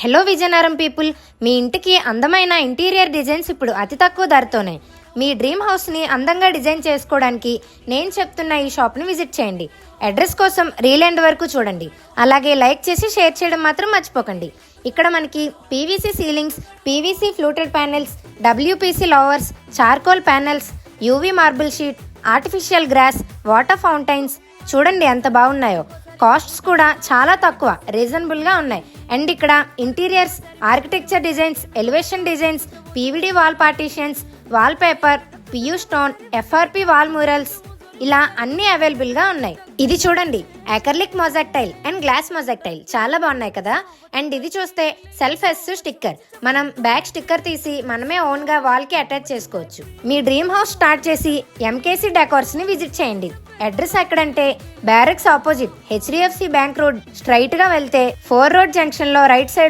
Hello Vizianagaram people, మీ ఇంటికి అందమైన interior designs ఇప్పుడు అతి తక్కువ ధరతోనే. మీ డ్రీమ్ హౌస్ని అందంగా డిజైన్ చేసుకోవడానికి నేను చెప్తున్న ఈ షాప్ని విజిట్ చేయండి. అడ్రస్ కోసం రీల్ ఎండ్ వరకు చూడండి. అలాగే లైక్ చేసి షేర్ చేయడం మాత్రం మర్చిపోకండి. ఇక్కడ మనకి PVC ceilings, PVC fluted panels, WPC lovers, charcoal panels, UV marble sheet, artificial gross, water fountains చూడండి ఎంత బాగున్నాయో. కాస్ట్స్ కూడా చాలా తక్కువ, రీజనబుల్గా ఉన్నాయి. అండ్ ఇక్కడ interiors, architecture designs, elevation designs, PVD wall partitions, wall paper, PU stone, FRP wall murals ఇలా అన్ని అవైలబుల్గా ఉన్నాయి. ఇది చూడండి, acrylic mosaic tile and glass mosaic tile చాలా బాగున్నాయి కదా. అండ్ ఇది చూస్తే సెల్ఫ్ ఎస్ స్టిక్కర్, మనం బ్యాక్ స్టిక్కర్ తీసి మనమే ఓన్గా వాల్కి అటాచ్ చేసుకోవచ్చు. మీ డ్రీమ్ హౌస్ స్టార్ట్ చేసి ఎంకేసీ డెకార్స్ని విజిట్ చేయండి. అడ్రస్ ఎక్కడంటే barracks opposite HDFC bank road స్ట్రైట్గా వెళ్తే 4 రోడ్ జంక్షన్లో రైట్ సైడ్